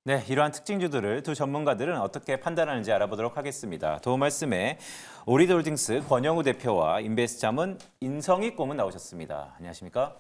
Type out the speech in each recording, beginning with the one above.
네, 이러한 특징주들을 두 전문가들은 어떻게 판단하는지 알아보도록 하겠습니다. 도움 말씀에 오리드홀딩스 권영우 대표와 인베스트자문 인성희 고문 나오셨습니다. 안녕하십니까?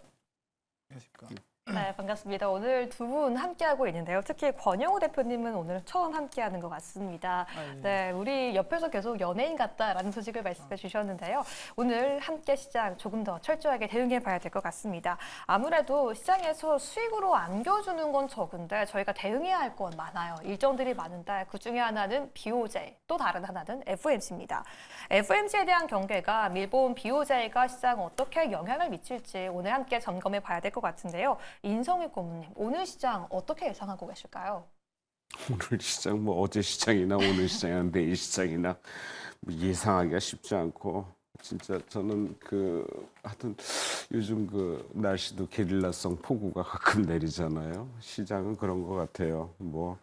안녕하십니까. 네, 반갑습니다. 오늘 두 분 함께하고 있는데요. 특히 권영우 대표님은 오늘 처음 함께하는 것 같습니다. 예. 네, 우리 옆에서 계속 연예인 같다라는 소식을 말씀해 주셨는데요. 오늘 함께 시장 조금 더 철저하게 대응해 봐야 될 것 같습니다. 아무래도 시장에서 수익으로 안겨주는 건 적은데 저희가 대응해야 할 건 많아요. 일정들이 많은데 그중에 하나는 BOJ, 또 다른 하나는 FOMC입니다. FOMC에 대한 경계가 일본 BOJ가 시장 어떻게 영향을 미칠지 오늘 함께 점검해 봐야 될 것 같은데요. 인성희 고문님, 오늘 시장 어떻게 예상하고 계실까요? 오늘 시장 뭐 어제 시장이나 오늘 시장이나 내일 시장이나 뭐 예상하기가 쉽지 않고 진짜 저는 하여튼 요즘 날씨도 게릴라성 폭우가 가끔 내리잖아요. 시장은 그런 것 같아요. 뭐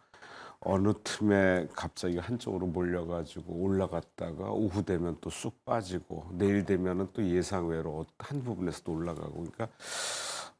어느 틈에 갑자기 한쪽으로 몰려가지고 올라갔다가 오후 되면 또 쑥 빠지고 내일 되면은 또 예상외로 한 부분에서 또 올라가고 그러니까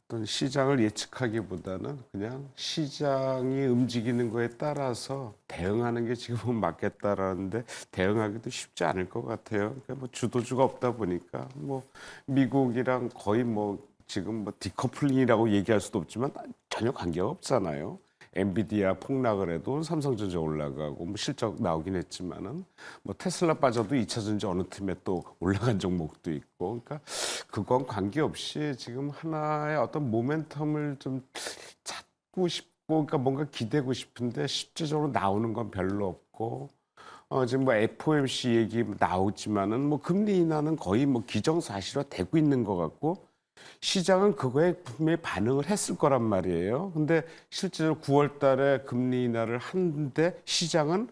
어떤 시장을 예측하기보다는 그냥 시장이 움직이는 거에 따라서 대응하는 게 지금은 맞겠다라는데 대응하기도 쉽지 않을 것 같아요. 그러니까 뭐 주도주가 없다 보니까 뭐 미국이랑 거의 뭐 지금 뭐 디커플링이라고 얘기할 수도 없지만 전혀 관계가 없잖아요. 엔비디아 폭락을 해도 삼성전자 올라가고 뭐 실적 나오긴 했지만은 뭐 테슬라 빠져도 2차전지 어느 틈에 또 올라간 종목도 있고 그러니까 그건 관계없이 지금 하나의 어떤 모멘텀을 좀 찾고 싶고 그러니까 뭔가 기대고 싶은데 실제적으로 나오는 건 별로 없고 지금 뭐 FOMC 얘기 나오지만은 뭐 금리 인하는 거의 뭐 기정사실화 되고 있는 것 같고 시장은 그거에 분명히 반응을 했을 거란 말이에요. 근데 실제로 9월 달에 금리 인하를 하는데 시장은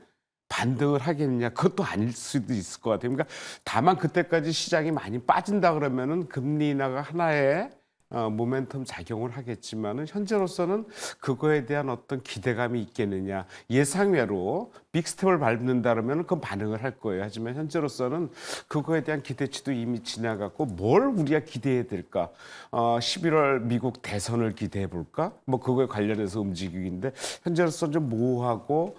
반등을 하겠냐? 그것도 아닐 수도 있을 것 같아요. 그러니까 다만 그때까지 시장이 많이 빠진다 그러면은 금리 인하가 하나의 모멘텀 작용을 하겠지만은 현재로서는 그거에 대한 어떤 기대감이 있겠느냐 예상외로 빅스텝을 밟는다 그러면 그건 반응을 할 거예요. 하지만 현재로서는 그거에 대한 기대치도 이미 지나갔고 뭘 우리가 기대해야 될까? 11월 미국 대선을 기대해 볼까? 뭐 그거에 관련해서 움직이기인데 현재로서는 좀 모호하고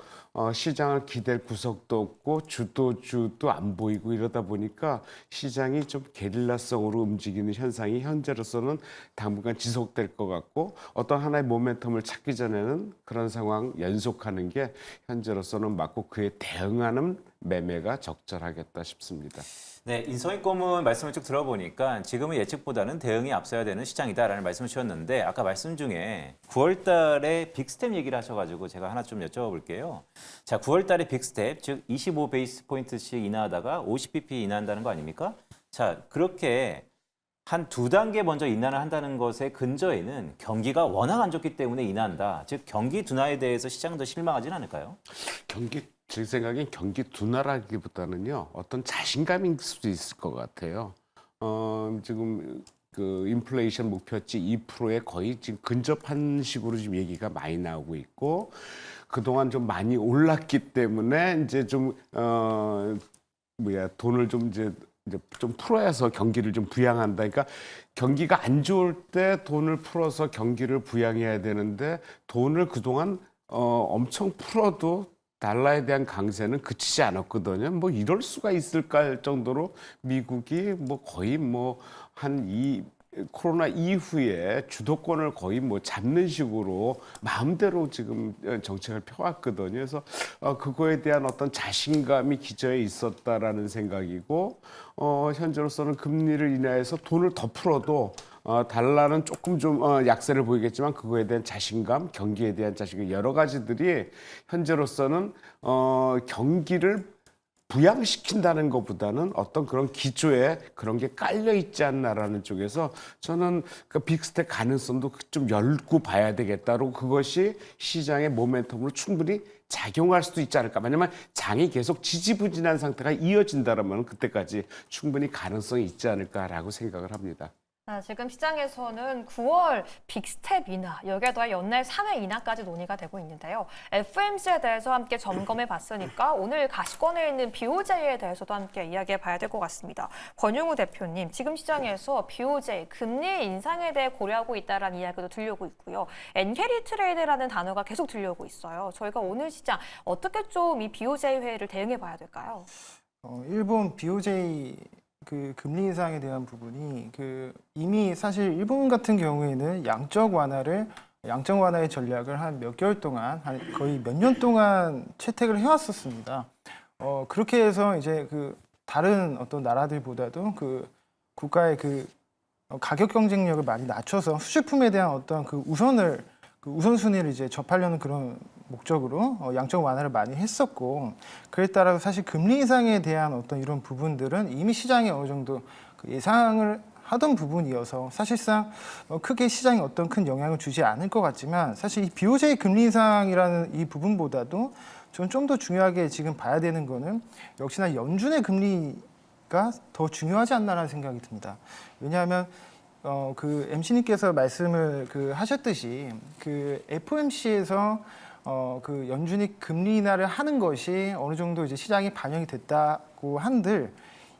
시장을 기댈 구석도 없고 주도주도 안 보이고 이러다 보니까 시장이 좀 게릴라성으로 움직이는 현상이 현재로서는 당분간 지속될 것 같고 어떤 하나의 모멘텀을 찾기 전에는 그런 상황 연속하는 게 현재로서는 맞고 그에 대응하는 매매가 적절하겠다 싶습니다. 네, 인성희 고문 말씀을 쭉 들어보니까 지금은 예측보다는 대응이 앞서야 되는 시장이다라는 말씀을 주셨는데 아까 말씀 중에 9월 달에 빅스텝 얘기를 하셔가지고 제가 하나 좀 여쭤볼게요. 자, 9월 달에 빅스텝, 즉 25베이스 포인트씩 인하하다가 50bp 인하한다는 거 아닙니까? 자, 그렇게 한 두 단계 먼저 인하를 한다는 것의 근저에는 경기가 워낙 안 좋기 때문에 인하한다. 즉 경기 둔화에 대해서 시장은 더 실망하진 않을까요? 제 생각엔 경기 둔화라기보다는요 어떤 자신감일 수도 있을 것 같아요. 지금 인플레이션 목표치 2%에 거의 지금 근접한 식으로 지금 얘기가 많이 나오고 있고 그동안 좀 많이 올랐기 때문에 이제 돈을 좀 이제 좀 풀어서 경기를 좀 부양한다. 그러니까 경기가 안 좋을 때 돈을 풀어서 경기를 부양해야 되는데 돈을 그동안 엄청 풀어도 달러에 대한 강세는 그치지 않았거든요. 뭐 이럴 수가 있을까 할 정도로 미국이 뭐 거의 코로나 이후에 주도권을 거의 뭐 잡는 식으로 마음대로 지금 정책을 펴왔거든요. 그래서 그거에 대한 어떤 자신감이 기저에 있었다라는 생각이고 현재로서는 금리를 인하해서 돈을 더 풀어도 달러는 조금 좀 약세를 보이겠지만 그거에 대한 자신감, 경기에 대한 자신감 여러 가지들이 현재로서는 경기를 부양시킨다는 것보다는 어떤 그런 기조에 그런 게 깔려 있지 않나라는 쪽에서 저는 그 빅스텝 가능성도 좀 열고 봐야 되겠다고 그것이 시장의 모멘텀으로 충분히 작용할 수도 있지 않을까. 왜냐면 장이 계속 지지부진한 상태가 이어진다라면 그때까지 충분히 가능성이 있지 않을까라고 생각을 합니다. 지금 시장에서는 9월 빅스텝 인하, 여기에 더해 연내 3회 인하까지 논의가 되고 있는데요. FOMC에 대해서 함께 점검해 봤으니까 오늘 가시권에 있는 BOJ에 대해서도 함께 이야기해 봐야 될 것 같습니다. 권용우 대표님, 지금 시장에서 BOJ 금리 인상에 대해 고려하고 있다는 이야기도 들려오고 있고요. 엔캐리 트레이드라는 단어가 계속 들려오고 있어요. 저희가 오늘 시장 어떻게 좀 이 BOJ 회의를 대응해 봐야 될까요? 일본 BOJ 그 금리 인상에 대한 부분이 이미 사실 일본 같은 경우에는 양적 완화의 전략을 한 몇 개월 동안, 거의 몇 년 동안 채택을 해왔었습니다. 그렇게 해서 이제 다른 어떤 나라들보다도 국가의 가격 경쟁력을 많이 낮춰서 수출품에 대한 어떤 우선순위를 이제 접하려는 그런 목적으로 양적 완화를 많이 했었고, 그에 따라서 사실 금리 인상에 대한 어떤 이런 부분들은 이미 시장에 어느 정도 예상을 하던 부분이어서 사실상 크게 시장에 어떤 큰 영향을 주지 않을 것 같지만, 사실 이 BOJ 금리 인상이라는 이 부분보다도 저는 좀 더 중요하게 지금 봐야 되는 거는 역시나 연준의 금리가 더 중요하지 않나라는 생각이 듭니다. 왜냐하면 MC님께서 말씀을 하셨듯이 FOMC에서 연준이 금리 인하를 하는 것이 어느 정도 이제 시장에 반영이 됐다고 한들,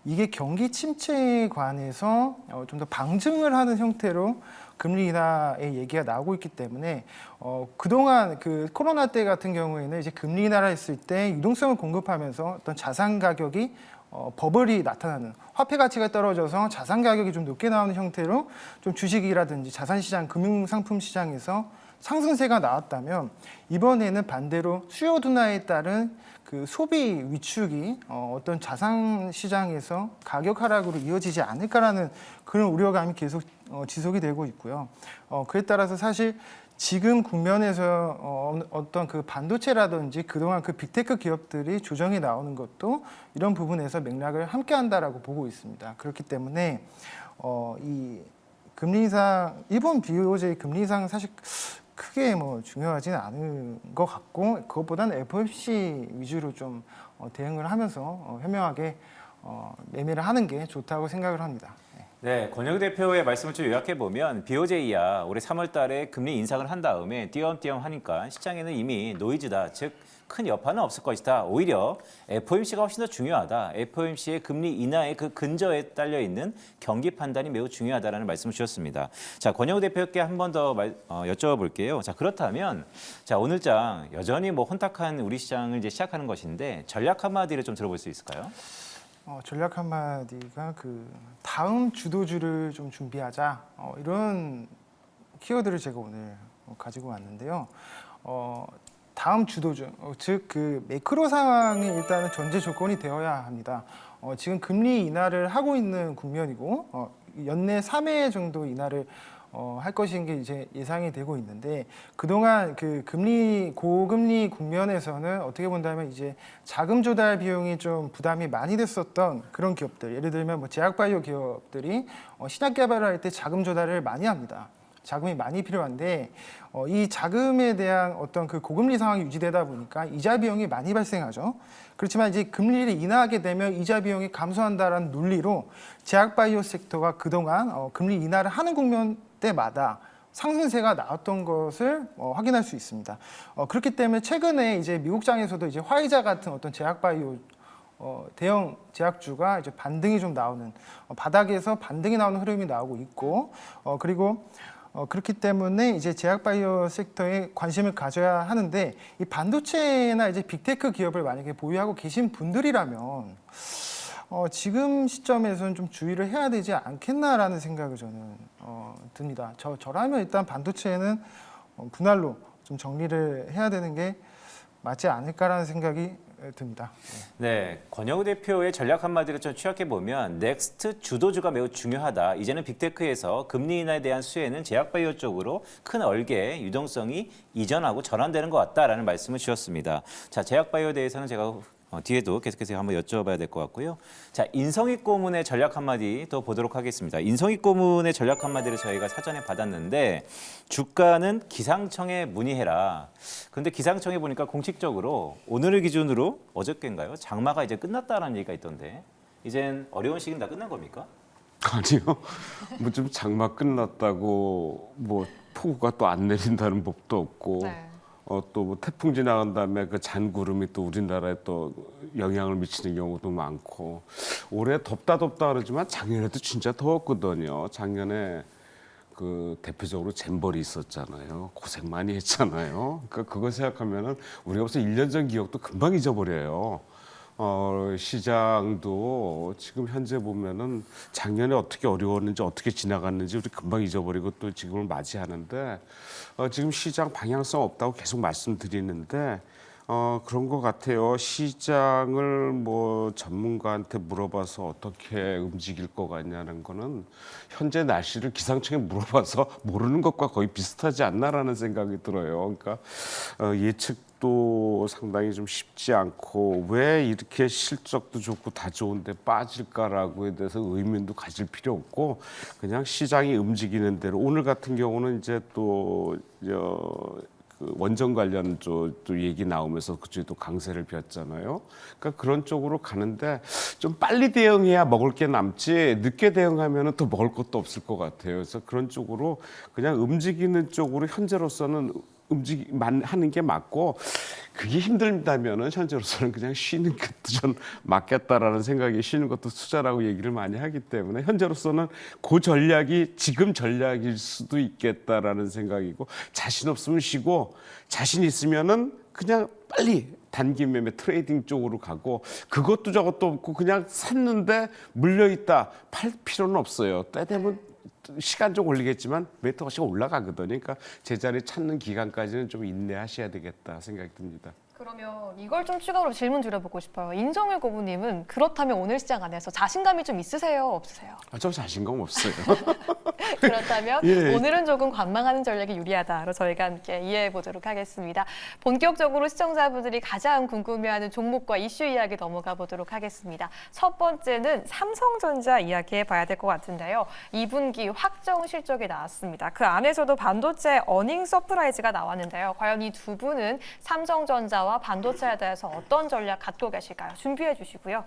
이게 경기 침체에 관해서 좀 더 방증을 하는 형태로 금리 인하의 얘기가 나오고 있기 때문에 그동안 코로나 때 같은 경우에는 이제 금리 인하를 했을 때 유동성을 공급하면서 어떤 자산 가격이 버블이 나타나는, 화폐 가치가 떨어져서 자산 가격이 좀 높게 나오는 형태로 좀 주식이라든지 자산시장, 금융상품 시장에서 상승세가 나왔다면, 이번에는 반대로 수요 둔화에 따른 소비 위축이 어떤 자산 시장에서 가격 하락으로 이어지지 않을까라는 그런 우려감이 계속 지속이 되고 있고요. 그에 따라서 사실 지금 국면에서 어떤 반도체라든지 그동안 빅테크 기업들이 조정이 나오는 것도 이런 부분에서 맥락을 함께 한다라고 보고 있습니다. 그렇기 때문에 이 금리 인상, 일본 BOJ 금리 인상 사실 크게 중요하지는 않은 것 같고, 그것보다는 FOMC 위주로 좀 대응을 하면서 현명하게 매매를 하는 게 좋다고 생각을 합니다. 네, 권영우 대표의 말씀을 좀 요약해 보면 BOJ야 올해 3월 달에 금리 인상을 한 다음에 띄엄띄엄 하니까 시장에는 이미 노이즈다, 즉 큰 여파는 없을 것이다. 오히려 FOMC가 훨씬 더 중요하다. FOMC의 금리 인하의 근저에 딸려 있는 경기 판단이 매우 중요하다라는 말씀을 주셨습니다. 자, 권영우 대표께 한 번 더 여쭤볼게요. 자, 그렇다면 오늘장 여전히 혼탁한 우리 시장을 이제 시작하는 것인데 전략 한마디를 좀 들어볼 수 있을까요? 전략 한마디가 다음 주도주를 좀 준비하자, 이런 키워드를 제가 오늘 가지고 왔는데요. 다음 주도주, 즉 매크로 상황이 일단은 전제 조건이 되어야 합니다. 지금 금리 인하를 하고 있는 국면이고, 연내 3회 정도 인하를 할 것인 게 이제 예상이 되고 있는데, 그동안 고금리 국면에서는 어떻게 본다면 이제 자금 조달 비용이 좀 부담이 많이 됐었던 그런 기업들, 예를 들면 제약바이오 기업들이 신약 개발을 할 때 자금 조달을 많이 합니다. 자금이 많이 필요한데, 이 자금에 대한 어떤 고금리 상황이 유지되다 보니까 이자 비용이 많이 발생하죠. 그렇지만 이제 금리를 인하하게 되면 이자 비용이 감소한다라는 논리로 제약바이오 섹터가 그동안 금리 인하를 하는 국면 때마다 상승세가 나왔던 것을 확인할 수 있습니다. 그렇기 때문에 최근에 이제 미국장에서도 이제 화이자 같은 어떤 제약바이오 대형 제약주가 이제 반등이 좀 나오는, 바닥에서 반등이 나오는 흐름이 나오고 있고, 그리고 그렇기 때문에 이제 제약바이오 섹터에 관심을 가져야 하는데, 이 반도체나 이제 빅테크 기업을 만약에 보유하고 계신 분들이라면 지금 시점에서는 좀 주의를 해야 되지 않겠나라는 생각을 저는 듭니다. 저라면 일단 반도체는 분할로 좀 정리를 해야 되는 게 맞지 않을까라는 생각이 듭니다. 네, 권영우 대표의 전략 한마디를 좀 취약해 보면 넥스트 주도주가 매우 중요하다. 이제는 빅테크에서 금리 인하에 대한 수혜는 제약바이오 쪽으로 큰 얼개 유동성이 이전하고 전환되는 것 같다라는 말씀을 주셨습니다. 자, 제약바이오에 대해서는 제가 뒤에도 계속해서 한번 여쭤봐야 될 것 같고요. 자, 인성익 고문의 전략 한마디 또 보도록 하겠습니다. 인성익 고문의 전략 한마디를 저희가 사전에 받았는데, 주가는 기상청에 문의해라. 그런데 기상청에 보니까 공식적으로 오늘을 기준으로 어저께인가요? 장마가 이제 끝났다라는 얘기가 있던데, 이젠 어려운 시기는 다 끝난 겁니까? 아니요. 뭐 좀 장마 끝났다고 뭐 폭우가 또 안 내린다는 법도 없고 네. 또 뭐 태풍 지나간 다음에 그 잔구름이 또 우리나라에 또 영향을 미치는 경우도 많고 올해 덥다 그러지만 작년에도 진짜 더웠거든요. 작년에 그 대표적으로 잼버리 있었잖아요. 고생 많이 했잖아요. 그러니까 그거 생각하면은 우리가 벌써 1년 전 기억도 금방 잊어버려요. 시장도 지금 현재 보면은 작년에 어떻게 어려웠는지 어떻게 지나갔는지 우리 금방 잊어버리고 또 지금을 맞이하는데 지금 시장 방향성 없다고 계속 말씀드리는데 그런 것 같아요. 시장을 뭐 전문가한테 물어봐서 어떻게 움직일 것 같냐는 거는 현재 날씨를 기상청에 물어봐서 모르는 것과 거의 비슷하지 않나라는 생각이 들어요. 그러니까 예측도 상당히 좀 쉽지 않고 왜 이렇게 실적도 좋고 다 좋은데 빠질까라고에 대해서 의문도 가질 필요 없고 그냥 시장이 움직이는 대로 오늘 같은 경우는 이제 또 그 원전 관련 또 얘기 나오면서 그쪽에도 강세를 폈잖아요. 그러니까 그런 쪽으로 가는데 좀 빨리 대응해야 먹을 게 남지 늦게 대응하면은 또 먹을 것도 없을 것 같아요. 그래서 그런 쪽으로 그냥 움직이는 쪽으로 현재로서는 하는 게 맞고 그게 힘들다면은 현재로서는 그냥 쉬는 것도 좀 맞겠다라는 생각이 쉬는 것도 투자라고 얘기를 많이 하기 때문에 현재로서는 그 전략이 지금 전략일 수도 있겠다라는 생각이고 자신 없으면 쉬고 자신 있으면은 그냥 빨리 단기 매매 트레이딩 쪽으로 가고 그것도 저것도 없고 그냥 샀는데 물려 있다 팔 필요는 없어요. 때 되면 시간 좀 걸리겠지만 메이터가 올라가거든요. 그러니까 제자리 찾는 기간까지는 좀 인내하셔야 되겠다 생각이 듭니다. 그러면 이걸 좀 추가로 질문 드려보고 싶어요. 인정일 고부님은 그렇다면 오늘 시장 안에서 자신감이 좀 있으세요? 없으세요? 저 자신감 없어요. 그렇다면 예. 오늘은 조금 관망하는 전략이 유리하다로 저희가 함께 이해해 보도록 하겠습니다. 본격적으로 시청자분들이 가장 궁금해하는 종목과 이슈 이야기 넘어가 보도록 하겠습니다. 첫 번째는 삼성전자 이야기해 봐야 될 것 같은데요. 2분기 확정 실적이 나왔습니다. 그 안에서도 반도체 어닝 서프라이즈가 나왔는데요. 과연 이 두 분은 삼성전자와 반도체에 대해서 어떤 전략 갖고 계실까요? 준비해 주시고요.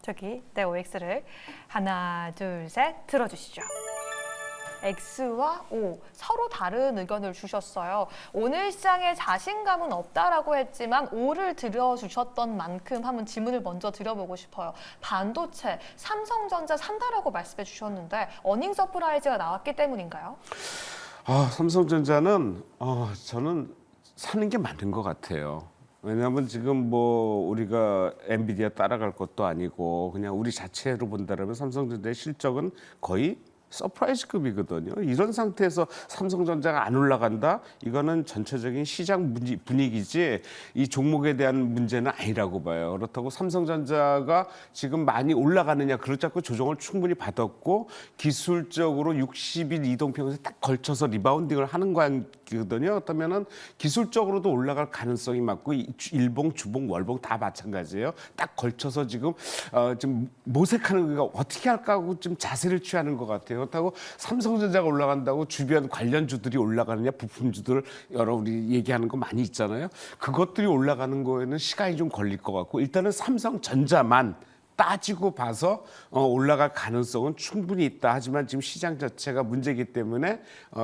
저기 네 OX를 하나, 둘, 셋 들어주시죠. X와 O 서로 다른 의견을 주셨어요. 오늘 시장에 자신감은 없다라고 했지만 O를 들어주셨던 만큼 한번 질문을 먼저 드려보고 싶어요. 반도체, 삼성전자 산다라고 말씀해 주셨는데 어닝 서프라이즈가 나왔기 때문인가요? 삼성전자는 저는 사는 게 맞는 것 같아요. 왜냐하면 지금 뭐 우리가 엔비디아 따라갈 것도 아니고 그냥 우리 자체로 본다면 삼성전자의 실적은 거의 서프라이즈급이거든요. 이런 상태에서 삼성전자가 안 올라간다? 이거는 전체적인 시장 분위기지 이 종목에 대한 문제는 아니라고 봐요. 그렇다고 삼성전자가 지금 많이 올라가느냐 그렇지 않고 조정을 충분히 받았고 기술적으로 60일 이동평균에 딱 걸쳐서 리바운딩을 하는 거거든요. 그렇다면은 기술적으로도 올라갈 가능성이 많고 일봉, 주봉, 월봉 다 마찬가지예요. 딱 걸쳐서 지금 좀 모색하는 거가 어떻게 할까 하고 좀 자세를 취하는 것 같아요. 그렇다고 삼성전자가 올라간다고 주변 관련주들이 올라가느냐 부품주들 여러 우리 얘기하는 거 많이 있잖아요. 그것들이 올라가는 거에는 시간이 좀 걸릴 것 같고 일단은 삼성전자만 따지고 봐서 올라갈 가능성은 충분히 있다. 하지만 지금 시장 자체가 문제이기 때문에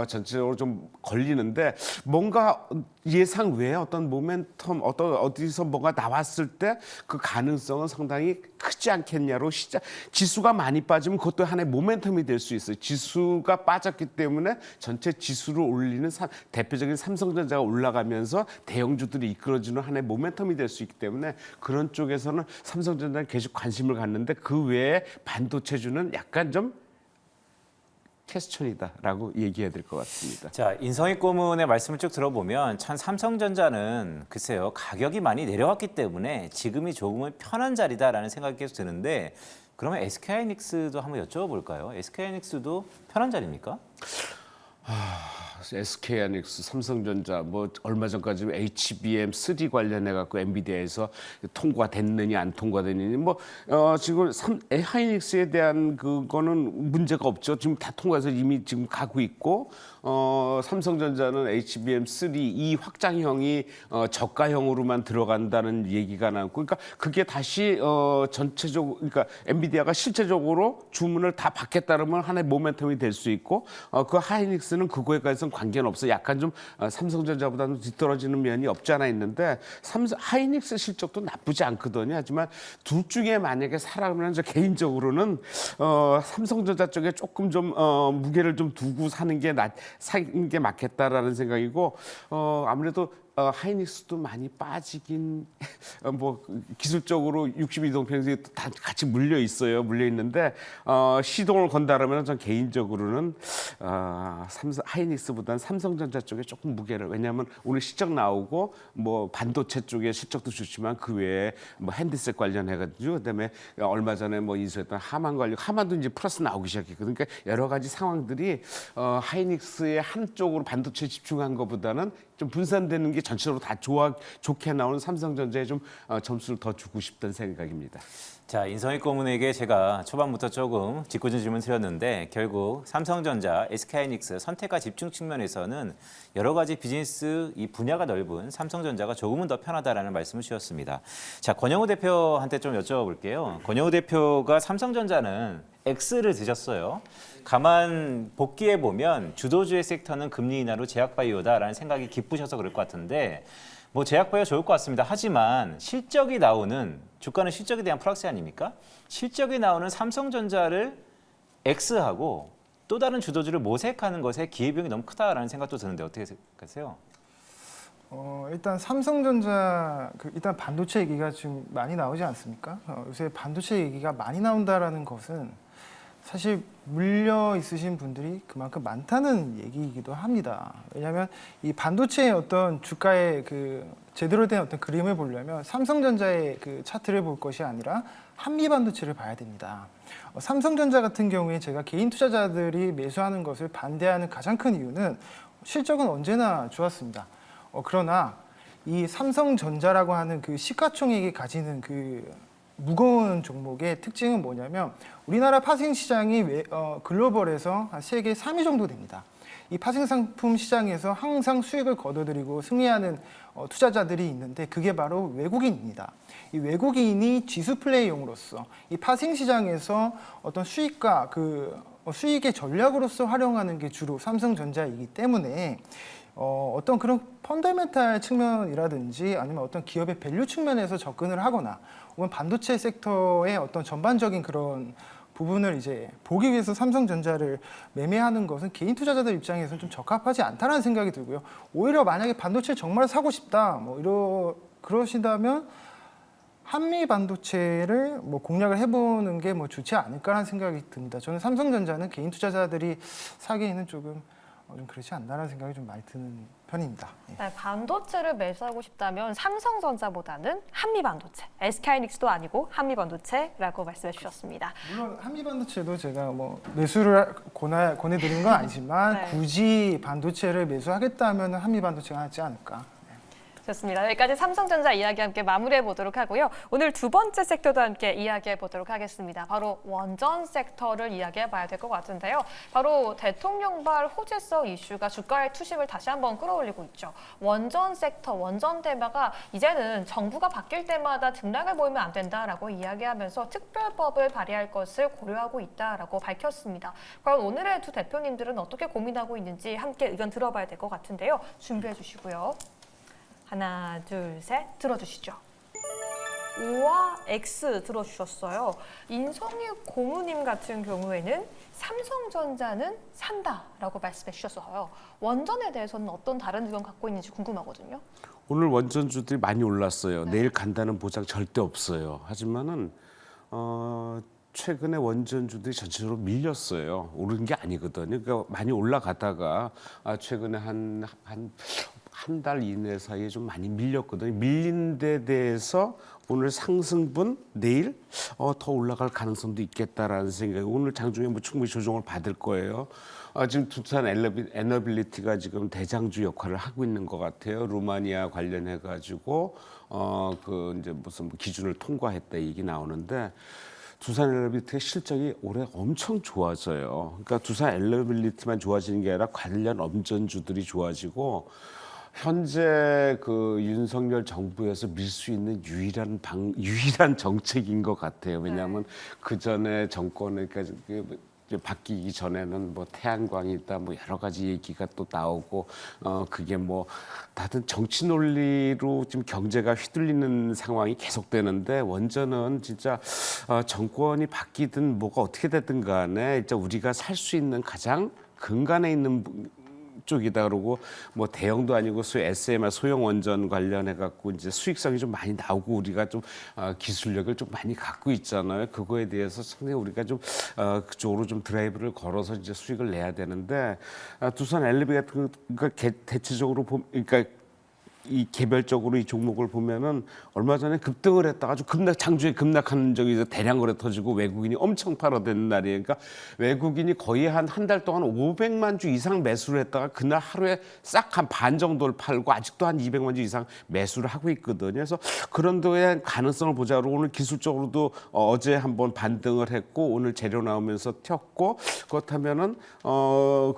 전체적으로 좀 걸리는데 뭔가 예상 외에 어떤 모멘텀 어디서 뭔가 나왔을 때 그 가능성은 상당히 크지 않겠냐로 시장 지수가 많이 빠지면 그것도 하나의 모멘텀이 될 수 있어요. 지수가 빠졌기 때문에 전체 지수를 올리는 대표적인 삼성전자가 올라가면서 대형주들이 이끌어주는 하나의 모멘텀이 될 수 있기 때문에 그런 쪽에서는 삼성전자는 계속 관심을 갖는데 그 외에 반도체주는 약간 좀 퀘스천이다라고 얘기해야 될 것 같습니다. 자, 인성익 고문의 말씀을 쭉 들어보면 참 삼성전자는 글쎄요 가격이 많이 내려왔기 때문에 지금이 조금은 편한 자리다라는 생각이 계속 드는데 그러면 SK하이닉스도 한번 여쭤볼까요? SK하이닉스도 편한 자리입니까? SK하이닉스, 삼성전자, 뭐 얼마 전까지 HBM3 관련해 갖고 엔비디아에서 통과됐느냐 안 통과됐느냐, 뭐 지금 하이닉스에 대한 그거는 문제가 없죠. 지금 다 통과해서 이미 지금 가고 있고, 삼성전자는 HBM3 이 확장형이 저가형으로만 들어간다는 얘기가 나왔고, 그러니까 그게 다시 전체적으로, 그러니까 엔비디아가 실제적으로 주문을 다 받겠다면 하나의 모멘텀이 될 수 있고, 그 하이닉스는 그거에 관해서는 관계는 없어. 약간 좀 삼성전자보다는 뒤떨어지는 면이 없지 않아 있는데, 하이닉스 실적도 나쁘지 않거든요. 하지만 둘 중에 만약에 사라면 저 개인적으로는 삼성전자 쪽에 조금 좀 무게를 좀 두고 사는 게 맞겠다라는 생각이고, 아무래도 하이닉스도 많이 빠지긴 뭐 기술적으로 62동평이 다 같이 물려 있는데 시동을 건다라면 전 개인적으로는 하이닉스보다는 삼성전자 쪽에 조금 무게를, 왜냐하면 오늘 실적 나오고 뭐 반도체 쪽에 실적도 좋지만 그 외에 뭐 핸드셋 관련해가지고, 그다음에 얼마 전에 뭐 인수했던 하만 관련, 하만도 이제 플러스 나오기 시작했거든요. 그러니까 여러 가지 상황들이 하이닉스의 한쪽으로 반도체 집중한 것보다는 좀 분산되는 게 전체적으로 다 좋게 나오는 삼성전자에 좀 점수를 더 주고 싶다는 생각입니다. 자, 인성희 고문에게 제가 초반부터 조금 짓궂은 질문 드렸는데 결국 삼성전자, SK하이닉스 선택과 집중 측면에서는 여러 가지 비즈니스 이 분야가 넓은 삼성전자가 조금은 더 편하다라는 말씀을 주셨습니다. 자, 권영우 대표한테 좀 여쭤볼게요. 권영우 대표가 삼성전자는 X를 드셨어요. 가만 복귀해 보면 주도주의 섹터는 금리 인하로 제약바이오다라는 생각이 기쁘셔서 그럴 것 같은데, 뭐 제약바이오 좋을 것 같습니다. 하지만 실적이 나오는, 주가는 실적에 대한 프락시 아닙니까? 실적이 나오는 삼성전자를 X하고 또 다른 주도주를 모색하는 것에 기회비용이 너무 크다라는 생각도 드는데 어떻게 생각하세요? 일단 삼성전자 일단 반도체 얘기가 지금 많이 나오지 않습니까? 요새 반도체 얘기가 많이 나온다라는 것은 사실 물려 있으신 분들이 그만큼 많다는 얘기이기도 합니다. 왜냐하면 이 반도체의 어떤 주가의 제대로 된 어떤 그림을 보려면 삼성전자의 차트를 볼 것이 아니라 한미 반도체를 봐야 됩니다. 삼성전자 같은 경우에 제가 개인 투자자들이 매수하는 것을 반대하는 가장 큰 이유는 실적은 언제나 좋았습니다. 그러나 이 삼성전자라고 하는 시가총액이 가지는 무거운 종목의 특징은 뭐냐면, 우리나라 파생 시장이 글로벌에서 한 세계 3위 정도 됩니다. 이 파생 상품 시장에서 항상 수익을 거둬들이고 승리하는 투자자들이 있는데, 그게 바로 외국인입니다. 이 외국인이 지수 플레이용으로서 이 파생 시장에서 어떤 수익과 수익의 전략으로서 활용하는 게 주로 삼성전자이기 때문에 어떤 그런 펀더멘탈 측면이라든지 아니면 어떤 기업의 밸류 측면에서 접근을 하거나 혹은 반도체 섹터의 어떤 전반적인 그런 부분을 이제 보기 위해서 삼성전자를 매매하는 것은 개인 투자자들 입장에서는 좀 적합하지 않다는 생각이 들고요. 오히려 만약에 반도체 정말 사고 싶다, 그러시다면 한미 반도체를 공략을 해보는 게 좋지 않을까라는 생각이 듭니다. 저는 삼성전자는 개인 투자자들이 사기에는 좀 그렇지 않나라는 생각이 좀 많이 드는 편입니다. 네, 반도체를 매수하고 싶다면 삼성전자보다는 한미반도체, SK하이닉스도 아니고 한미반도체라고 말씀해 주셨습니다. 물론 한미반도체도 제가 매수를 권해드리는 건 아니지만 네. 굳이 반도체를 매수하겠다면 한미반도체가 낫지 않을까. 좋습니다. 여기까지 삼성전자 이야기 함께 마무리해 보도록 하고요. 오늘 두 번째 섹터도 함께 이야기해 보도록 하겠습니다. 바로 원전 섹터를 이야기해 봐야 될 것 같은데요. 바로 대통령발 호재성 이슈가 주가의 투심을 다시 한번 끌어올리고 있죠. 원전 섹터, 원전 테마가 이제는 정부가 바뀔 때마다 등락을 보이면 안 된다라고 이야기하면서 특별법을 발의할 것을 고려하고 있다라고 밝혔습니다. 과연 오늘의 두 대표님들은 어떻게 고민하고 있는지 함께 의견 들어봐야 될 것 같은데요. 준비해 주시고요. 하나, 둘, 셋 들어주시죠. O와 X 들어주셨어요. 인성희 고모님 같은 경우에는 삼성전자는 산다라고 말씀해 주셨어요. 원전에 대해서는 어떤 다른 의견 갖고 있는지 궁금하거든요. 오늘 원전주들이 많이 올랐어요. 내일 간다는 보장 절대 없어요. 하지만은 최근에 원전주들이 전체적으로 밀렸어요. 오른 게 아니거든요. 그러니까 많이 올라가다가 최근에 한 한 달 이내 사이에 좀 많이 밀렸거든요. 밀린 데 대해서 오늘 상승분 내일 더 올라갈 가능성도 있겠다라는 생각이 오늘 장중에 뭐 충분히 조정을 받을 거예요. 지금 두산 에너빌리티가 지금 대장주 역할을 하고 있는 것 같아요. 루마니아 관련해 가지고 그 이제 무슨 기준을 통과했다 얘기 나오는데 두산 에너빌리티의 실적이 올해 엄청 좋아져요. 그러니까 두산 에너빌리티만 좋아지는 게 아니라 관련 엄전주들이 좋아지고 현재 그 윤석열 정부에서 밀 수 있는 유일한 정책인 것 같아요. 왜냐하면 그 전에 정권에 바뀌기 전에는 뭐 태양광이 있다, 뭐 여러 가지 얘기가 또 나오고 그게 뭐 다들 정치 논리로 지금 경제가 휘둘리는 상황이 계속되는데 원전은 진짜 정권이 바뀌든 뭐가 어떻게 되든 간에 진짜 우리가 살 수 있는 가장 근간에 있는 쪽이다 그러고 뭐 대형도 아니고 SMR 소형 원전 관련해 갖고 이제 수익성이 좀 많이 나오고 우리가 좀 기술력을 좀 많이 갖고 있잖아요. 그거에 대해서 상당히 우리가 좀 그쪽으로 좀 드라이브를 걸어서 이제 수익을 내야 되는데 두산 엘리베 같은 거 대체적으로 그러니까 이 개별적으로 이 종목을 보면은 얼마 전에 급등을 했다가 아주 장중에 급락하는 적이 대량 거래 터지고 외국인이 엄청 팔아대는 날이에요. 그러니까 외국인이 거의 한 달 동안 500만 주 이상 매수를 했다가 그날 하루에 싹 한 반 정도를 팔고 아직도 한 200만 주 이상 매수를 하고 있거든요. 그래서 그런 데에 가능성을 보자로 오늘 기술적으로도 어제 한번 반등을 했고 오늘 재료 나오면서 튀었고 그렇다면은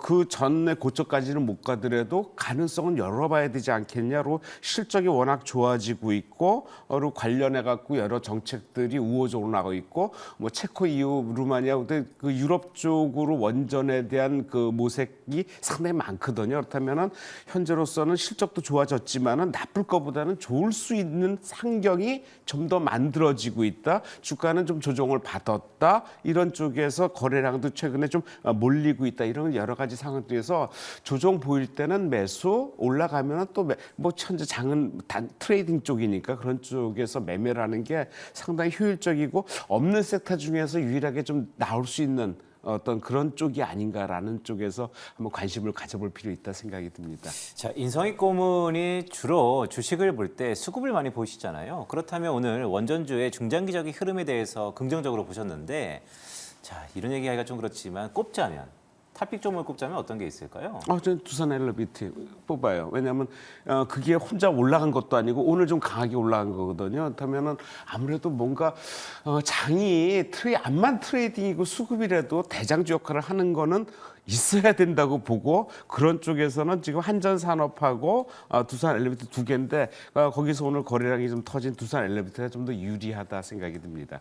그 전에 고점까지는 못 가더라도 가능성은 열어봐야 되지 않겠냐로 실적이 워낙 좋아지고 있고 관련해 갖고 여러 정책들이 우호적으로 나가고 있고 뭐 체코 EU 루마니아 그 유럽 쪽으로 원전에 대한 그 모색이 상당히 많거든요. 그렇다면은 현재로서는 실적도 좋아졌지만은 나쁠 것보다는 좋을 수 있는 환경이 좀 더 만들어지고 있다. 주가는 좀 조정을 받았다. 이런 쪽에서 거래량도 최근에 좀 몰리고 있다. 이런 여러 가지 상황들에서 조정 보일 때는 매수 올라가면은 또 뭐 현재 장은 트레이딩 쪽이니까 그런 쪽에서 매매를 하는 게 상당히 효율적이고 없는 섹터 중에서 유일하게 좀 나올 수 있는 어떤 그런 쪽이 아닌가라는 쪽에서 한번 관심을 가져볼 필요 있다 생각이 듭니다. 자, 인성이 고문이 주로 주식을 볼 때 수급을 많이 보시잖아요. 그렇다면 오늘 원전주의 중장기적인 흐름에 대해서 긍정적으로 보셨는데 자, 이런 얘기하기가 좀 그렇지만 꼽자면 탑픽 종목을 꼽자면 어떤 게 있을까요? 저는 두산 엘리베이터 뽑아요. 왜냐하면 그게 혼자 올라간 것도 아니고 오늘 좀 강하게 올라간 거거든요. 그렇다면은 아무래도 뭔가 장이 암만 트레이딩이고 수급이라도 대장주 역할을 하는 거는 있어야 된다고 보고 그런 쪽에서는 지금 한전산업하고 두산 엘리베이터 두 개인데 거기서 오늘 거래량이 좀 터진 두산 엘리베이터가 좀 더 유리하다 생각이 듭니다.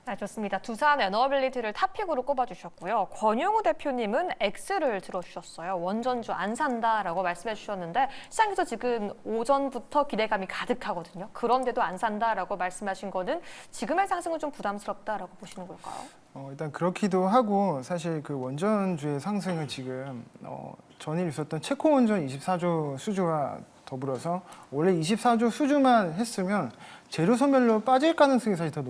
네, 좋습니다. 두산 에너빌리티를 탑픽으로 꼽아주셨고요. 권용우 대표님은 X를 들어주셨어요. 원전주 안 산다라고 말씀해 주셨는데 시장에서 지금 오전부터 기대감이 가득하거든요. 그런데도 안 산다라고 말씀하신 거는 지금의 상승은 좀 부담스럽다라고 보시는 걸까요? 일단 그렇기도 하고 사실 그 원전주의 상승은 지금 전일 있었던 체코 원전 24조 수주와 더불어서 원래 24조 수주만 했으면 재료 소멸로 빠질 가능성이 사실 더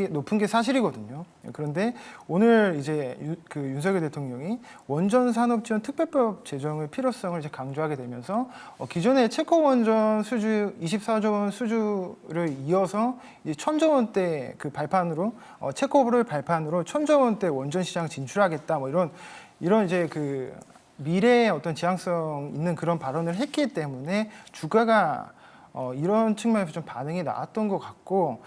높은 게 사실이거든요. 그런데 오늘 이제 그 윤석열 대통령이 원전 산업 지원 특별법 제정의 필요성을 이제 강조하게 되면서 기존의 체코 원전 수주 24조 원 수주를 이어서 이제 1,000조 원대 그 발판으로 체코를 발판으로 1,000조 원대 원전 시장 진출하겠다 뭐 이런 이제 그 미래의 어떤 지향성 있는 그런 발언을 했기 때문에 주가가 이런 측면에서 좀 반응이 나왔던 것 같고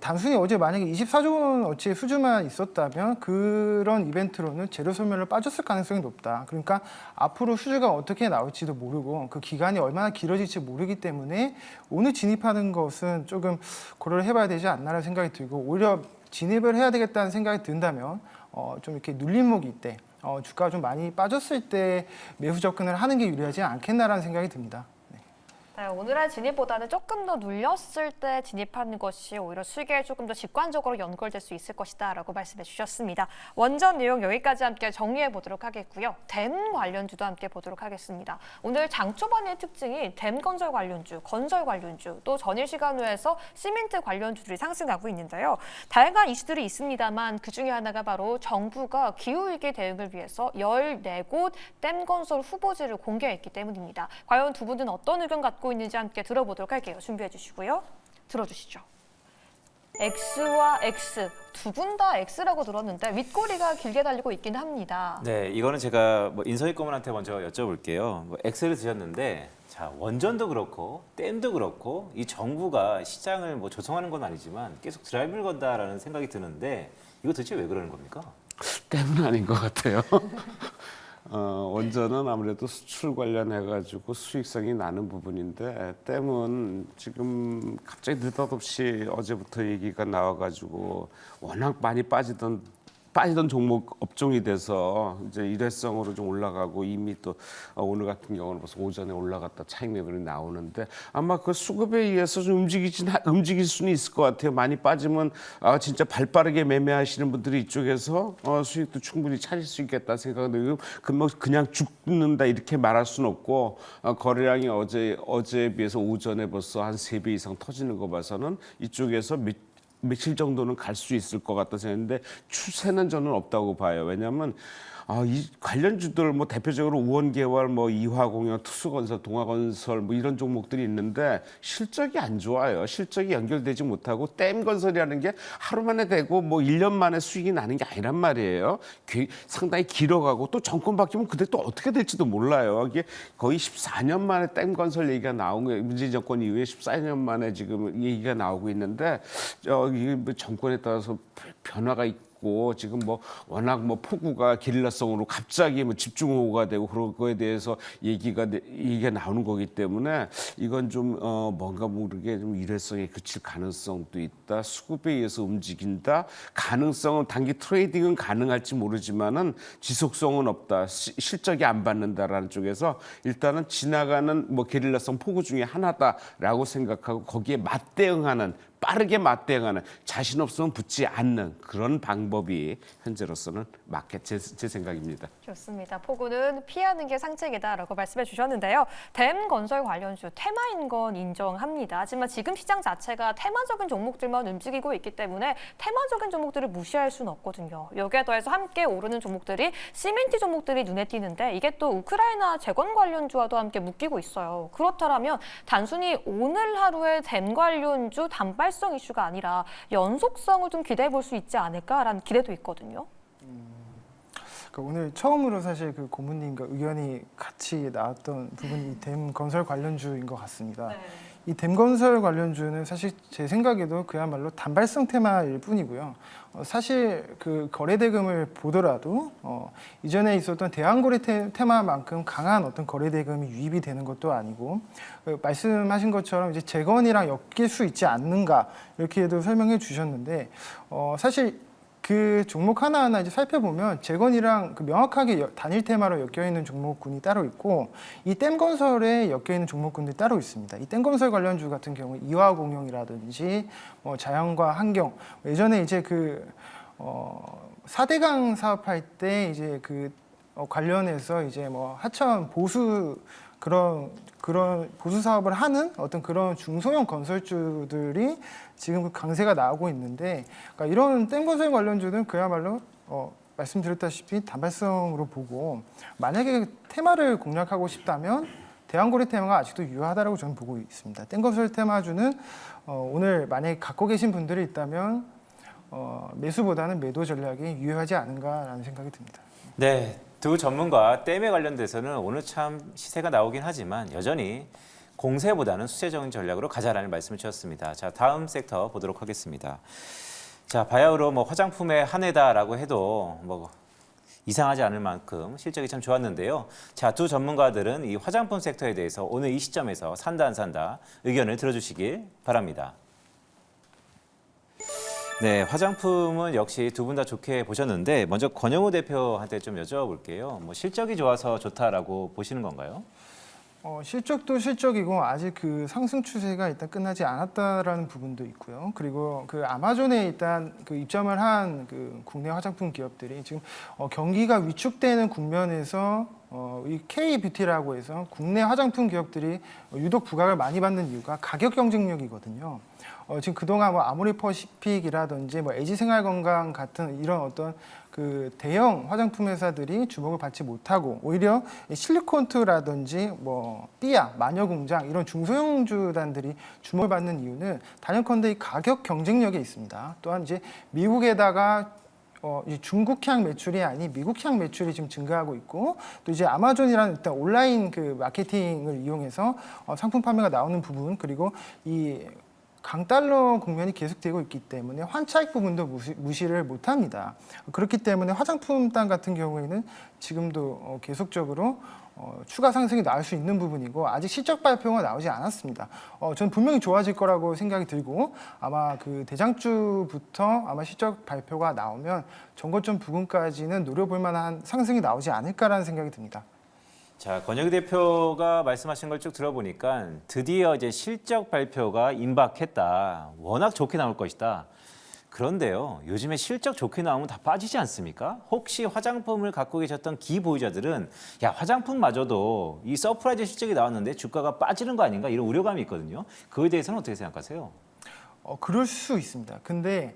단순히 어제 만약에 24조 원어치 수주만 있었다면 그런 이벤트로는 재료 소멸로 빠졌을 가능성이 높다. 그러니까 앞으로 수주가 어떻게 나올지도 모르고 그 기간이 얼마나 길어질지 모르기 때문에 오늘 진입하는 것은 조금 고려를 해봐야 되지 않나라는 생각이 들고 오히려 진입을 해야 되겠다는 생각이 든다면 좀 이렇게 눌림목일 때 주가가 좀 많이 빠졌을 때 매수 접근을 하는 게 유리하지 않겠나라는 생각이 듭니다. 네. 네, 오늘의 진입보다는 조금 더 눌렸을 때 진입하는 것이 오히려 수익에 조금 더 직관적으로 연결될 수 있을 것이다 라고 말씀해 주셨습니다. 원전 내용 여기까지 함께 정리해 보도록 하겠고요. 댐 관련주도 함께 보도록 하겠습니다. 오늘 장 초반의 특징이 댐 건설 관련주, 건설 관련주, 또 전일 시간후에서 시멘트 관련주들이 상승하고 있는데요. 다양한 이슈들이 있습니다만 그중에 하나가 바로 정부가 기후위기 대응을 위해서 14곳 댐 건설 후보지를 공개했기 때문입니다. 과연 두 분은 어떤 의견 갖고 있는지 함께 들어보도록 할게요. 준비해 주시고요. 들어주시죠. X와 X, 두 분 다 X라고 들었는데 윗꼬리가 길게 달리고 있긴 합니다. 네, 이거는 제가 뭐 인서희 고문한테 먼저 여쭤볼게요. 뭐 X를 드셨는데, 자 원전도 그렇고 댐도 그렇고 이 정부가 시장을 뭐 조성하는 건 아니지만 계속 드라이브를 건다라는 생각이 드는데 이거 도대체 왜 그러는 겁니까? 때문 아닌 것 같아요. 원전은 아무래도 수출 관련해가지고 수익성이 나는 부분인데 댐은 지금 갑자기 느닷없이 어제부터 얘기가 나와가지고 워낙 많이 빠지던 종목 업종이 돼서 이제 일회성으로 좀 올라가고 이미 또 오늘 같은 경우는 벌써 오전에 올라갔다 차익 레벨이 나오는데 아마 그 수급에 의해서 좀 움직일 수는 있을 것 같아요. 많이 빠지면 진짜 발 빠르게 매매하시는 분들이 이쪽에서 수익도 충분히 찾을 수 있겠다 생각하는데 그냥 죽는다 이렇게 말할 수는 없고 거래량이 어제에 비해서 오전에 벌써 한 3배 이상 터지는 거 봐서는 이쪽에서 며칠 정도는 갈 수 있을 것 같다 생각했는데 추세는 저는 없다고 봐요. 왜냐하면 이 관련주들 뭐 대표적으로 우원개발, 뭐 이화공영, 투수건설, 동아건설 뭐 이런 종목들이 있는데 실적이 안 좋아요. 실적이 연결되지 못하고 댐 건설이라는 게 하루 만에 되고 뭐 1년 만에 수익이 나는 게 아니란 말이에요. 상당히 길어가고 또 정권 바뀌면 그때 또 어떻게 될지도 몰라요. 이게 거의 14년 만에 댐 건설 얘기가 나온 거예요. 문재인 정권 이후에 14년 만에 지금 얘기가 나오고 있는데 이게 뭐 정권에 따라서 변화가 있고 지금 뭐 워낙 뭐 폭우가 게릴라성으로 갑자기 뭐 집중호우가 되고 그런 거에 대해서 얘기가 나오는 거기 때문에 이건 좀 뭔가 모르게 좀 일회성에 그칠 가능성도 있다. 수급에 의해서 움직인다. 가능성은 단기 트레이딩은 가능할지 모르지만은 지속성은 없다. 실적이 안 받는다라는 쪽에서 일단은 지나가는 뭐 게릴라성 폭우 중에 하나다라고 생각하고 거기에 빠르게 맞대응하는 자신 없으면 붙지 않는 그런 방법이 현재로서는 제 생각입니다. 좋습니다. 폭우는 피하는 게 상책이다라고 말씀해 주셨는데요. 댐 건설 관련주 테마인 건 인정합니다. 하지만 지금 시장 자체가 테마적인 종목들만 움직이고 있기 때문에 테마적인 종목들을 무시할 수는 없거든요. 여기에 더해서 함께 오르는 종목들이 시멘트 종목들이 눈에 띄는데 이게 또 우크라이나 재건 관련주와도 함께 묶이고 있어요. 그렇다면 단순히 오늘 하루의 댐 관련주 단발성 이슈가 아니라 연속성을 좀 기대해 볼 수 있지 않을까라는 기대도 있거든요. 오늘 처음으로 사실 그 고문님과 의견이 같이 나왔던 부분이 이 댐 건설 관련주인 것 같습니다. 네. 이 댐 건설 관련주는 사실 제 생각에도 그야말로 단발성 테마일 뿐이고요. 사실 그 거래 대금을 보더라도 이전에 있었던 대왕거래 테마만큼 강한 어떤 거래 대금이 유입이 되는 것도 아니고 말씀하신 것처럼 이제 재건이랑 엮일 수 있지 않는가 이렇게도 설명해 주셨는데 사실 그 종목 하나하나 이제 살펴보면 재건이랑 그 명확하게 단일 테마로 엮여 있는 종목군이 따로 있고 이 댐 건설에 엮여 있는 종목군들이 따로 있습니다. 이 댐 건설 관련주 같은 경우 이화공영이라든지 자연과 환경 예전에 이제 그 4대강 사업할 때 이제 그 관련해서 이제 뭐 하천 보수 그런 보수 사업을 하는 어떤 그런 중소형 건설주들이 지금 그 강세가 나오고 있는데 그러니까 이런 댐 건설 관련주는 그야말로 말씀드렸다시피 단발성으로 보고 만약에 테마를 공략하고 싶다면 대왕거래 테마가 아직도 유효하다고 저는 보고 있습니다. 댐 건설 테마주는 오늘 만약에 갖고 계신 분들이 있다면 매수보다는 매도 전략이 유효하지 않은가라는 생각이 듭니다. 네, 두 전문가 댐에 관련돼서는 오늘 참 시세가 나오긴 하지만 여전히 공세보다는 수세적인 전략으로 가자라는 말씀을 주셨습니다. 자, 다음 섹터 보도록 하겠습니다. 자, 바야흐로 뭐 화장품의 한 해다라고 해도 뭐 이상하지 않을 만큼 실적이 참 좋았는데요. 자, 두 전문가들은 이 화장품 섹터에 대해서 오늘 이 시점에서 산다 안 산다 의견을 들어주시길 바랍니다. 네, 화장품은 역시 두 분 다 좋게 보셨는데 먼저 권영우 대표한테 좀 여쭤볼게요. 뭐 실적이 좋아서 좋다라고 보시는 건가요? 실적도 실적이고 아직 그 상승 추세가 일단 끝나지 않았다라는 부분도 있고요. 그리고 그 아마존에 일단 그 입점을 한 그 국내 화장품 기업들이 지금 경기가 위축되는 국면에서 이 K-뷰티라고 해서 국내 화장품 기업들이 유독 부각을 많이 받는 이유가 가격 경쟁력이거든요. 지금 그동안 뭐 아모레퍼시픽이라든지 뭐 LG생활건강 같은 이런 어떤 그 대형 화장품 회사들이 주목을 받지 못하고 오히려 실리콘투라든지 뭐 삐아, 마녀공장 이런 중소형주단들이 주목을 받는 이유는 단연컨대 이 가격 경쟁력에 있습니다. 또한 이제 미국에다가 이 중국향 매출이 아닌 미국향 매출이 지금 증가하고 있고 또 이제 아마존이라는 일단 온라인 그 마케팅을 이용해서 상품 판매가 나오는 부분 그리고 이 강달러 국면이 계속되고 있기 때문에 환차익 부분도 무시를 못합니다. 그렇기 때문에 화장품단 같은 경우에는 지금도 계속적으로 추가 상승이 나올 수 있는 부분이고 아직 실적 발표가 나오지 않았습니다. 저는 분명히 좋아질 거라고 생각이 들고 아마 그 대장주부터 아마 실적 발표가 나오면 전고점 부근까지는 노려볼 만한 상승이 나오지 않을까라는 생각이 듭니다. 자, 권혁기 대표가 말씀하신 걸 쭉 들어보니까 드디어 이제 실적 발표가 임박했다. 워낙 좋게 나올 것이다. 그런데요, 요즘에 실적 좋게 나오면 다 빠지지 않습니까? 혹시 화장품을 갖고 계셨던 기보유자들은 야, 화장품마저도 이 서프라이즈 실적이 나왔는데 주가가 빠지는 거 아닌가 이런 우려감이 있거든요. 그거에 대해서는 어떻게 생각하세요? 그럴 수 있습니다. 근데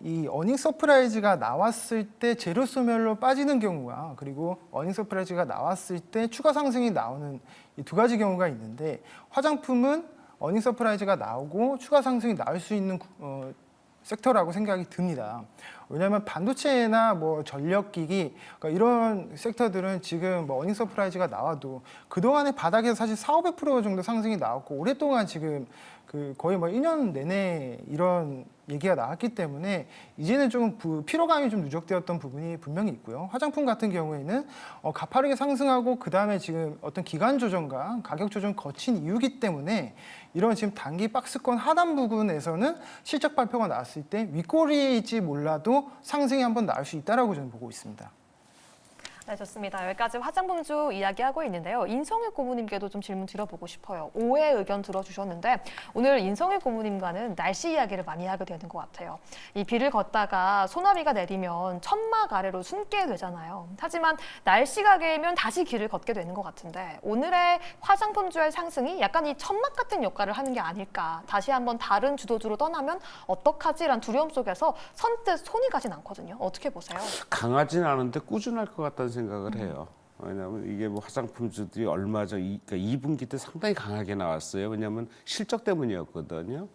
이 어닝 서프라이즈가 나왔을 때 재료 소멸로 빠지는 경우와 그리고 어닝 서프라이즈가 나왔을 때 추가 상승이 나오는 이 두 가지 경우가 있는데 화장품은 어닝 서프라이즈가 나오고 추가 상승이 나올 수 있는 섹터라고 생각이 듭니다. 왜냐하면 반도체나 뭐 전력기기 그러니까 이런 섹터들은 지금 뭐 어닝 서프라이즈가 나와도 그동안의 바닥에서 사실 400~500% 정도 상승이 나왔고 오랫동안 지금 그 거의 뭐 1년 내내 이런 얘기가 나왔기 때문에 이제는 좀 피로감이 좀 누적되었던 부분이 분명히 있고요. 화장품 같은 경우에는 가파르게 상승하고 그 다음에 지금 어떤 기간 조정과 가격 조정 거친 이유기 때문에 이런 지금 단기 박스권 하단 부분에서는 실적 발표가 나왔을 때 윗꼬리일지 몰라도 상승이 한번 나올 수 있다라고 저는 보고 있습니다. 네, 좋습니다. 여기까지 화장품주 이야기하고 있는데요. 인성일 고모님께도 좀 질문 드려보고 싶어요. 오해 의견 들어주셨는데 오늘 인성일 고모님과는 날씨 이야기를 많이 하게 되는 것 같아요. 이 비를 걷다가 소나비가 내리면 천막 아래로 숨게 되잖아요. 하지만 날씨가 개면 다시 길을 걷게 되는 것 같은데 오늘의 화장품주의 상승이 약간 이 천막 같은 역할을 하는 게 아닐까. 다시 한번 다른 주도주로 떠나면 어떡하지란 두려움 속에서 선뜻 손이 가진 않거든요. 어떻게 보세요? 강하진 않은데 꾸준할 것 같다는 생각을 해요. 왜냐하면 이게 뭐 화장품주들이 얼마 전 그러니까 2분기 때 상당히 강하게 나왔어요. 왜냐하면 실적 때문이었거든요.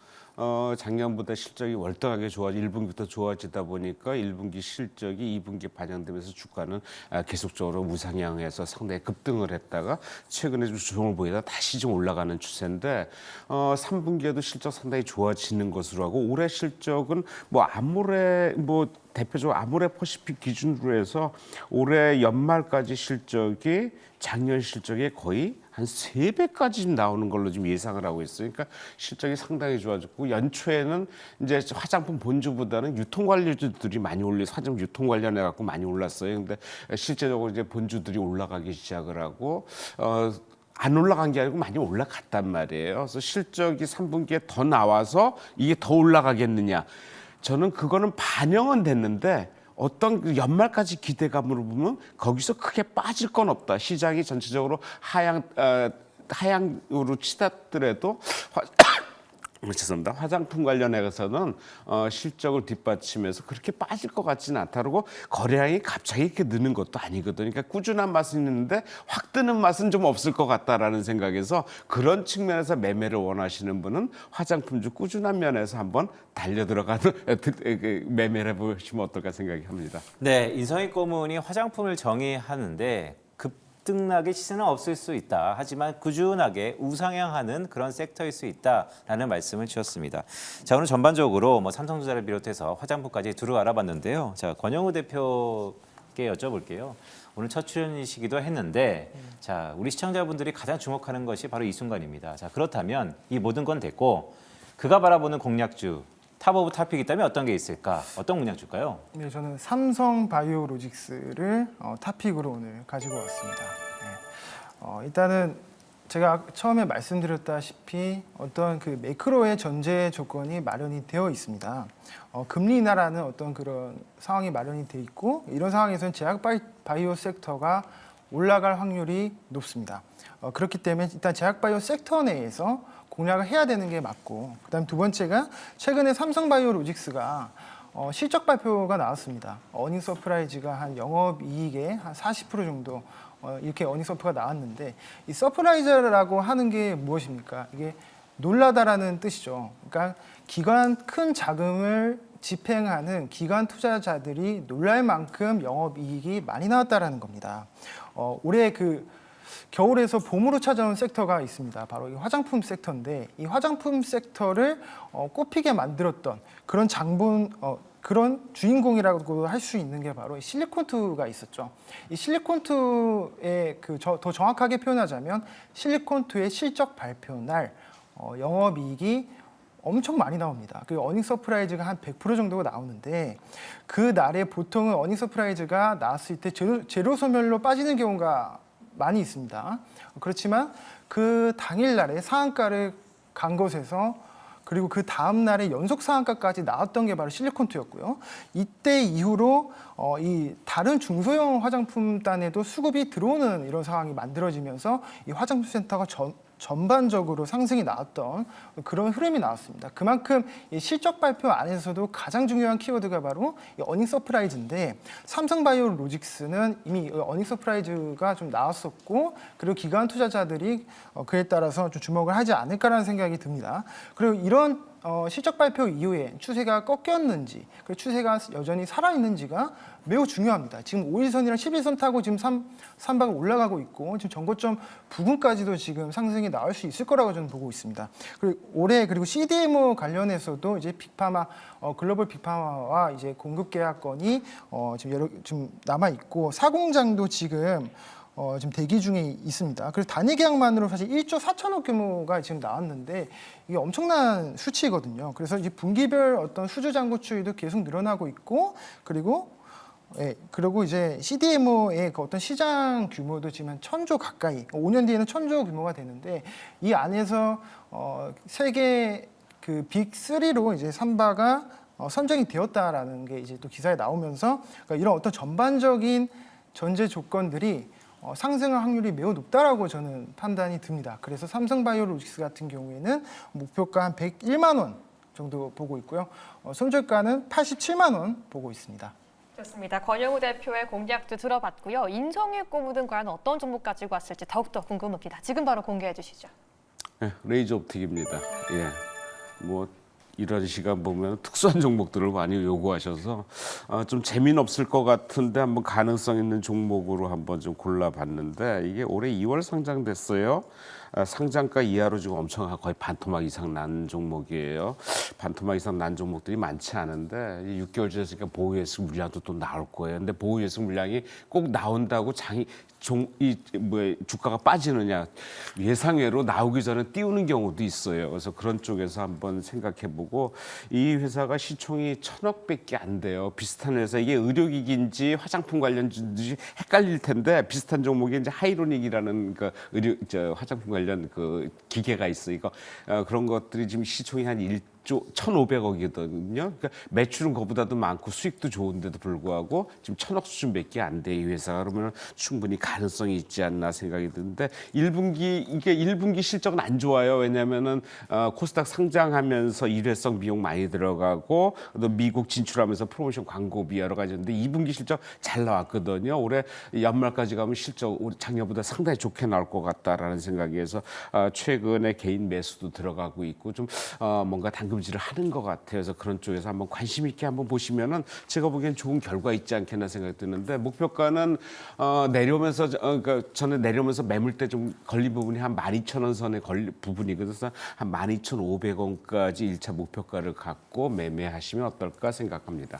작년보다 실적이 월등하게 1분기부터 좋아지다 보니까 1분기 실적이 2분기에 반영되면서 주가는 계속적으로 우상향해서 상당히 급등을 했다가 최근에 좀 조정을 보이다 다시 좀 올라가는 추세인데 3분기에도 실적 상당히 좋아지는 것으로 하고 올해 실적은 대표적으로 아모레퍼시픽 기준으로 해서 올해 연말까지 실적이 작년 실적의 거의 한 3배까지 나오는 걸로 지금 예상을 하고 있어요. 그러니까 실적이 상당히 좋아졌고 연초에는 이제 화장품 본주보다는 유통 관련주들이 많이 올려서 화장품 유통 관련해 갖고 많이 올랐어요. 근데 실제적으로 이제 본주들이 올라가기 시작을 하고 안 올라간 게 아니고 많이 올라갔단 말이에요. 그래서 실적이 3분기에 더 나와서 이게 더 올라가겠느냐? 저는 그거는 반영은 됐는데 어떤 그 연말까지 기대감으로 보면 거기서 크게 빠질 건 없다. 시장이 전체적으로 하향으로 치닫더라도 죄송합니다. 화장품 관련해서는 실적을 뒷받침해서 그렇게 빠질 것 같지는 않다. 그리고 거래량이 갑자기 이렇게 느는 것도 아니거든요. 그러니까 꾸준한 맛은 있는데 확 뜨는 맛은 좀 없을 것 같다라는 생각에서 그런 측면에서 매매를 원하시는 분은 화장품주 꾸준한 면에서 한번 달려 들어가는 매매를 해보시면 어떨까 생각이 합니다. 네, 인성일 고문이 화장품을 정의하는데 급등락의 시세는 없을 수 있다. 하지만 꾸준하게 우상향하는 그런 섹터일 수 있다라는 말씀을 주셨습니다. 자, 오늘 전반적으로 삼성전자를 비롯해서 화장품까지 두루 알아봤는데요. 자, 권영우 대표께 여쭤볼게요. 오늘 첫 출연이시기도 했는데, 자, 우리 시청자분들이 가장 주목하는 것이 바로 이 순간입니다. 자, 그렇다면 이 모든 건 됐고, 그가 바라보는 공략주, 탑 오브 탑픽이 있다면 어떤 게 있을까? 어떤 공략주일까요? 네, 저는 삼성 바이오로직스를 탑픽으로 오늘 가지고 왔습니다. 네. 일단은 제가 처음에 말씀드렸다시피 어떤 그 매크로의 전제 조건이 마련이 되어 있습니다. 금리 인하라는 어떤 그런 상황이 마련이 되어 있고 이런 상황에서는 제약 바이오 섹터가 올라갈 확률이 높습니다. 그렇기 때문에 일단 제약 바이오 섹터 내에서 공략을 해야 되는 게 맞고 그다음 두 번째가 최근에 삼성바이오로직스가 실적 발표가 나왔습니다. 어닝 서프라이즈가 한 영업이익의 한 40% 정도 이렇게 어닝 서프가 나왔는데 이 서프라이즈라고 하는 게 무엇입니까? 이게 놀라다라는 뜻이죠. 그러니까 큰 자금을 집행하는 기관 투자자들이 놀랄 만큼 영업이익이 많이 나왔다라는 겁니다. 올해 그 겨울에서 봄으로 찾아온 섹터가 있습니다. 바로 이 화장품 섹터인데 이 화장품 섹터를 꽃피게 만들었던 그런 그런 주인공이라고 할 수 있는 게 바로 이 실리콘투가 있었죠. 이 실리콘투의 더 정확하게 표현하자면 실리콘투의 실적 발표 날 영업이익이 엄청 많이 나옵니다. 그 어닝 서프라이즈가 한 100% 정도가 나오는데 그 날에 보통은 어닝 서프라이즈가 나왔을 때 재료 소멸로 빠지는 경우가 많이 있습니다. 그렇지만 그 당일 날에 상한가를 간 것에서 그리고 그 다음 날에 연속 상한가까지 나왔던 게 바로 실리콘투였고요. 이때 이후로 이 다른 중소형 화장품단에도 수급이 들어오는 이런 상황이 만들어지면서 이 화장품 센터가 전반적으로 상승이 나왔던 그런 흐름이 나왔습니다. 그만큼 이 실적 발표 안에서도 가장 중요한 키워드가 바로 이 어닝 서프라이즈인데 삼성바이오로직스는 이미 어닝 서프라이즈가 좀 나왔었고 그리고 기관 투자자들이 그에 따라서 좀 주목을 하지 않을까라는 생각이 듭니다. 그리고 이런 실적 발표 이후에 추세가 꺾였는지 그 추세가 여전히 살아있는지가 매우 중요합니다. 지금 5일선이랑 11선 타고 지금 삼박을 올라가고 있고 지금 전고점 부근까지도 지금 상승이 나올 수 있을 거라고 저는 보고 있습니다. 그리고 CDMO 관련해서도 이제 빅파마 글로벌 빅파마와 이제 공급 계약건이 지금 남아 있고 사공장도 지금 대기 중에 있습니다. 그래서 단위 계약만으로 사실 1조 4천억 규모가 지금 나왔는데 이게 엄청난 수치거든요. 그래서 이제 분기별 어떤 수주 잔고 추이도 계속 늘어나고 있고 그리고 이제 CDMO의 그 어떤 시장 규모도 지금 1,000조 가까이, 5년 뒤에는 1,000조 규모가 되는데 이 안에서 세계 그 빅3로 이제 삼바가 선정이 되었다라는 게 이제 또 기사에 나오면서 그러니까 이런 어떤 전반적인 전제 조건들이 상승할 확률이 매우 높다라고 저는 판단이 듭니다. 그래서 삼성바이오로직스 같은 경우에는 목표가 한 101만 원 정도 보고 있고요. 손절가는 87만 원 보고 있습니다. 좋습니다. 권영우 대표의 공략도 들어봤고요. 인성일 고문은 과연 어떤 종목 가지고 왔을지 더욱더 궁금합니다. 지금 바로 공개해 주시죠. 네, 레이저 옵틱입니다. 예, 뭐 이런 시간 보면 특수한 종목들을 많이 요구하셔서 좀 재미는 없을 것 같은데 한번 가능성 있는 종목으로 한번 좀 골라봤는데 이게 올해 2월 상장됐어요. 상장가 이하로 지금 엄청 거의 반토막 이상 난 종목이에요. 반토막 이상 난 종목들이 많지 않은데 6개월 지났으니까 보유예수 물량도 또 나올 거예요. 근데 보유예수 물량이 꼭 나온다고 주가가 빠지느냐 예상외로 나오기 전에 띄우는 경우도 있어요. 그래서 그런 쪽에서 한번 생각해보고 이 회사가 시총이 1,000억밖에 안 돼요. 비슷한 회사 이게 의료기기인지 화장품 관련인지 헷갈릴 텐데 비슷한 종목이 이제 하이로닉이라는 그 화장품 관련 그 기계가 있어요. 이거 그런 것들이 지금 시총이 한 1조 1,500억이거든요. 그러니까 매출은 그보다도 많고 수익도 좋은데도 불구하고 지금 1,000억 수준밖에 안 돼 이 회사가 그러면 충분히 가능성이 있지 않나 생각이 드는데 1분기 실적은 안 좋아요. 왜냐하면은 코스닥 상장하면서 일회성 비용 많이 들어가고 또 미국 진출하면서 프로모션 광고비 여러 가지 있는데 2분기 실적 잘 나왔거든요. 올해 연말까지 가면 실적 작년보다 상당히 좋게 나올 것 같다라는 생각에서 최근에 개인 매수도 들어가고 있고 좀 뭔가 당금질을 하는 것 같아요. 그래서 그런 쪽에서 한번 관심 있게 한번 보시면은 제가 보기엔 좋은 결과 있지 않겠나 생각이 드는데 목표가는 내려오면서 그러니까 저는 내려오면서 매물대 좀 걸린 부분이 한 12,000원 선에 걸린 부분이거든요. 그래서 한 12,500원까지 1차 목표가를 갖고 매매하시면 어떨까 생각합니다.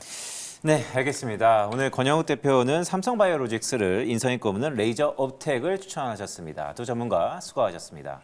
네, 알겠습니다. 오늘 권영욱 대표는 삼성바이오로직스를 인성일 고문은 레이저 업텍을 추천하셨습니다. 두 전문가 수고하셨습니다.